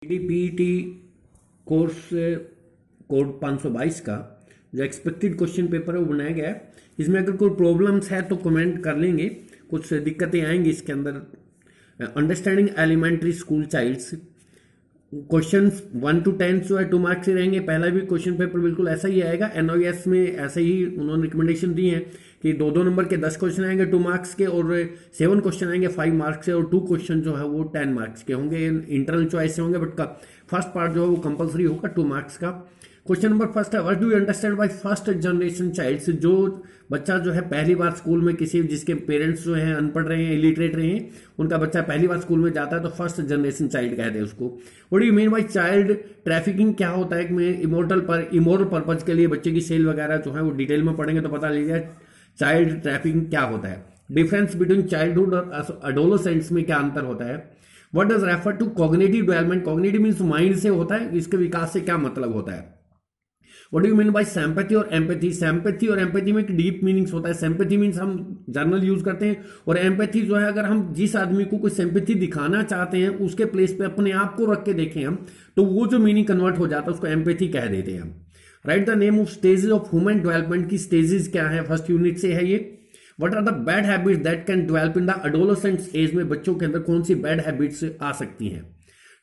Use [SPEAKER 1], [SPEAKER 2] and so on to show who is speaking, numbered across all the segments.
[SPEAKER 1] PET course code 522 का जो expected question paper है वो बनाया गया है। इसमें अगर कोई प्रॉब्लम्स है तो कमेंट कर लेंगे, कुछ दिक्कतें आएंगी इसके अंदर। Understanding elementary school childs, question 1 to 10 जो है 2 मार्क्स से रहेंगे। पहला भी क्वेश्चन पेपर बिल्कुल ऐसा ही आएगा। एनओएस में ऐसे ही उन्होंने रिकमेंडेशन दी है कि 2-2 नंबर के 10 क्वेश्चन आएंगे 2 मार्क्स के, और 7 क्वेश्चन आएंगे 5 मार्क्स से, और 2 क्वेश्चन जो है वो 10 मार्क्स के होंगे। इंटरनल चॉइस से होंगे, बट फर्स्ट पार्ट जो है वो कंपलसरी होगा 2 मार्क्स का। क्वेश्चन नंबर फर्स्ट है, what do you understand by first generation childs. जो बच्चा जो है पहली बार स्कूल में, किसी जिसके पेरेंट्स जो हैं अनपढ़ रहे हैं, इलिटरेट रहे हैं, उनका बच्चा पहली बार स्कूल में जाता है तो फर्स्ट जनरेशन चाइल्ड कहते हैं उसको। What do you mean by child trafficking, क्या होता है कि इमोरल पर्पज के लिए बच्चे की सेल वगैरह जो है वो डिटेल में पढ़ेंगे तो पता लीजिए चाइल्ड ट्रैफिकिंग क्या होता है। डिफरेंस बिटवीन चाइल्डहुड और एडोलेसेंट्स में क्या अंतर होता है। What does refer to cognitive development, cognitive means mind से होता है, इसके विकास से क्या मतलब होता है। What do you mean bye sympathy और एम्पैथी, सिंपैथी और एम्पैथी में एक डीप मीनिंग्स होता है। सिंपैथी मीन्स हम जर्नल यूज करते हैं, और एम्पैथी जो है अगर हम जिस आदमी को कोई सिंपैथी दिखाना चाहते हैं उसके प्लेस पे अपने आप को रख के देखें हम, तो वो जो मीनिंग कन्वर्ट हो जाता है उसको एम्पैथी कह देते हैं हम। Write the name of stages of human development की स्टेजेस क्या है, फर्स्ट यूनिट से है ये। What are the bad habits that can develop in the adolescent age में, बच्चों के अंदर कौन सी बैड हैबिट्स आ सकती हैं।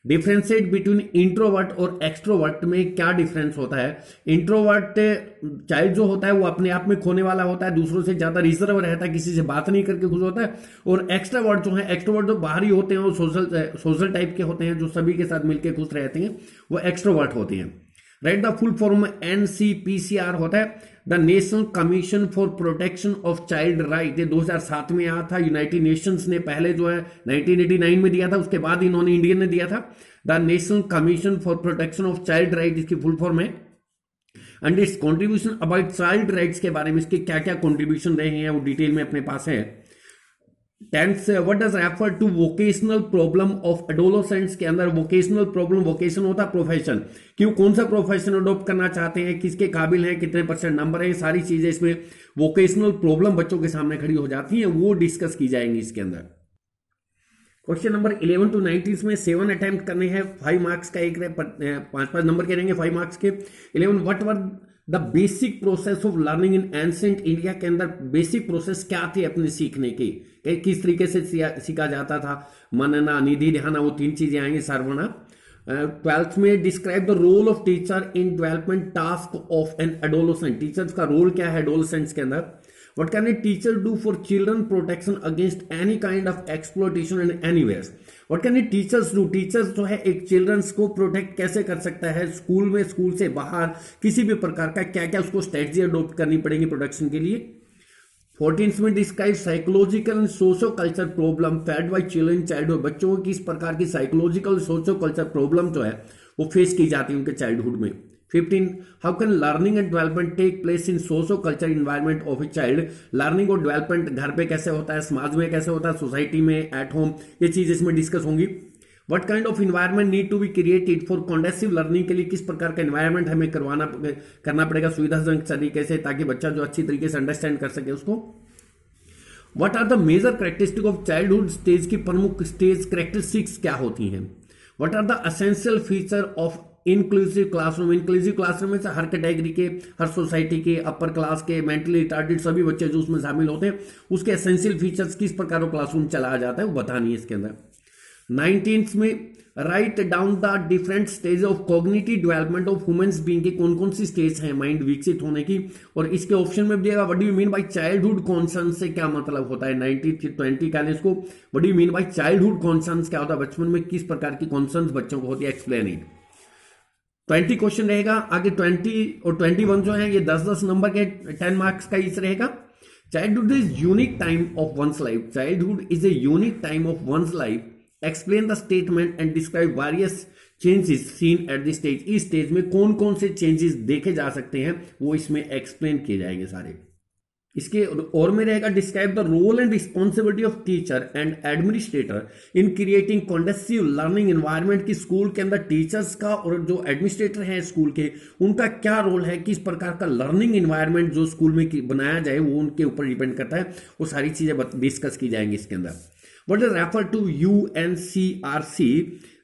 [SPEAKER 1] डिफरेंशिएट बिटवीन इंट्रोवर्ट और एक्सट्रोवर्ट में क्या डिफरेंस होता है। इंट्रोवर्ट चाइल्ड जो होता है वो अपने आप में खोने वाला होता है, दूसरों से ज्यादा रिजर्व रहता है, किसी से बात नहीं करके खुश होता है। और एक्सट्रावर्ट जो है, एक्सट्रोवर्ट जो बाहरी होते हैं वो सोशल टाइप के होते हैं, जो सभी के साथ मिलकर खुश रहते हैं, वो एक्सट्रोवर्ट होते हैं। Right the full form NCPCR होता है the national commission for protection of child right. ये 2007 में आया था, यूनाइटेड नेशंस ने पहले जो है 1989 में दिया था, उसके बाद इन्होंने इंडियन ने दिया था। The national commission for protection of child right इसकी फुल फॉर्म है। And it's contribution about child rights के बारे में इसके क्या क्या कॉन्ट्रीब्यूशन रहे हैं वो डिटेल में अपने पास है। 10th, what does refer to vocational problem of adolescents के अंदर वोकेशनल प्रॉब्लम, वोकेशन होता है प्रोफेशन, कि वो कौन सा प्रोफेशन अडॉप्ट करना चाहते हैं, किसके काबिल हैं, कितने % नंबर है, सारी चीजें इसमें वोकेशनल प्रॉब्लम बच्चों के सामने खड़ी हो जाती हैं, वो डिस्कस की जाएंगी इसके अंदर। क्वेश्चन नंबर 11 to 19 में 7 अटेम्प्ट करने हैं, 5 मार्क्स का एक 5-5 नंबर के रहेंगे 5 मार्क्स के। 11, what were the basic process of learning in ancient India के अंदर बेसिक प्रोसेस क्या थे अपने सीखने की, किस तरीके से सीखा जाता था। मनना, निधि, ध्यान, वो 3 चीजें आएंगी। सर्वना। 12th में describe the role of teacher in development task of an adolescent, teachers का रोल क्या है एडोलेसेंट्स के अंदर। What can a teacher do for children protection against any kind of exploitation and anywhere? What can a teachers do? Teachers जो है एक children's को protect कैसे कर सकता है स्कूल में, स्कूल से बाहर, किसी भी प्रकार का क्या क्या उसको स्ट्रेटजी अडॉप्ट करनी पड़ेगी प्रोटेक्शन के लिए। 14th में describe psychological and socio culture problem fed by children childhood, बच्चों को किस प्रकार की साइकोलॉजिकल सोशो कल्चर प्रॉब्लम जो है वो फेस की जाती है उनके चाइल्डहुड में। 15, how can learning and development take place in socio culture environment of a child, learning और डेवलपमेंट घर पे कैसे होता है, समाज में कैसे होता है, सोसाइटी में, एट होम, ये चीज इसमें डिस्कस होंगी। What kind of environment need to be created for conducive learning, के लिए किस प्रकार का इन्वायरमेंट हमें करना पड़ेगा सुविधाजनक तरीके से, ताकि बच्चा जो अच्छी तरीके से अंडरस्टैंड कर सके उसको। What are the major characteristic of childhood stage की प्रमुख स्टेज कैरेक्टरिस्टिक्स क्या होती हैं। What are the essential feature of inclusive classroom, inclusive classroom में से हर कैटेगरी के, हर सोसाइटी के, अपर क्लास के, मेंटली रिटार्डेड सभी बच्चे जो उसमें शामिल होते हैं, उसके एसेंशियल फीचर्स किस प्रकार का क्लासरूम चलाया जाता है वो बतानी है इसके अंदर। 19th में write down the different stage of cognitive development of humans being की कौन कौन सी स्टेज है माइंड विकसित होने की, और इसके ऑप्शन में भी दिएगा what do you mean by childhood concerns से क्या मतलब होता है। 19-20 का इसको what do you mean by childhood concerns क्या होता है, बचपन में किस प्रकार की कॉन्सर्न्स बच्चों को होती है, एक्सप्लेन इट। 20 क्वेश्चन रहेगा आगे। 20 और 21 जो है ये 10-10 नंबर के 10 मार्क्स का इस रहेगा। Childhood is unique time of once life, childhood is a unique time of once life, explain the statement and describe various changes seen at the stage, इस स्टेज में कौन कौन से चेंजेस देखे जा सकते हैं वो इसमें एक्सप्लेन किए जाएंगे सारे। इसके और में रहेगा describe the role and responsibility of teacher and administrator in creating conducive learning environment, की स्कूल के अंदर टीचर्स का और जो एडमिनिस्ट्रेटर हैं स्कूल के उनका क्या रोल है, किस प्रकार का लर्निंग एनवायरनमेंट जो स्कूल में बनाया जाए वो उनके ऊपर डिपेंड करता है, वो सारी चीजें डिस्कस की जाएंगी इसके अंदर। What is referred to UNCRC,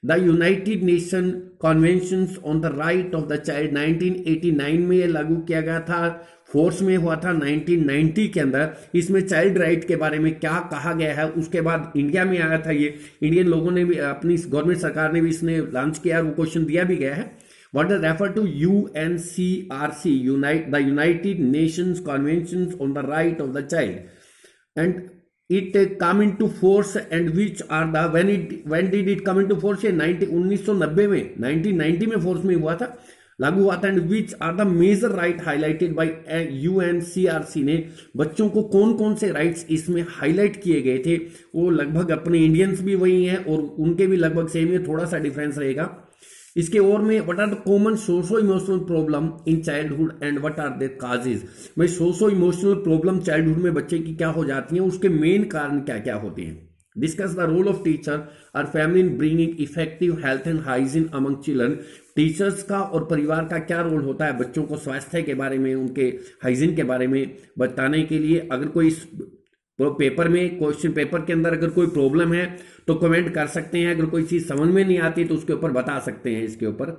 [SPEAKER 1] the United Nation Conventions on the Right of the Child, 1989 में ये लागू किया गया था, फोर्स में हुआ था 1990 के अंदर। इसमें चाइल्ड राइट के बारे में क्या कहा गया है, उसके बाद इंडिया में आया था ये, इंडियन लोगों ने भी, अपनी गवर्नमेंट सरकार ने भी इसने लॉन्च किया, वो क्वेश्चन दिया भी गया है। What is referred to UNCRC, the United Nations Conventions on the Right of the Child, and it come into force, and which are the, when did it come into force? ये 1990 में, 1990 में force में हुआ था, लागू हुआ था। And which are the major right highlighted by UNCRC ने, बच्चों को कौन कौन से राइट्स इसमें हाईलाइट किए गए थे, वो लगभग अपने इंडियंस भी वही हैं और उनके भी लगभग सेम है, थोड़ा सा डिफरेंस रहेगा इसके। और में what are the common socio emotional problem in childhood and what are the causes, भाई सोशो इमोशनल प्रॉब्लम चाइल्डहुड में बच्चे की क्या हो जाती हैं, उसके मेन कारण क्या क्या होते हैं। Discuss the role of teacher और family in bringing effective health and hygiene among children, teachers का और परिवार का क्या रोल होता है बच्चों को स्वास्थ्य के बारे में, उनके हाइजीन के बारे में बताने के लिए। अगर कोई इस पेपर में, क्वेश्चन पेपर के अंदर अगर कोई प्रॉब्लम है तो कमेंट कर सकते हैं, अगर कोई चीज समझ में नहीं आती तो उसके ऊपर बता सकते हैं इसके ऊपर।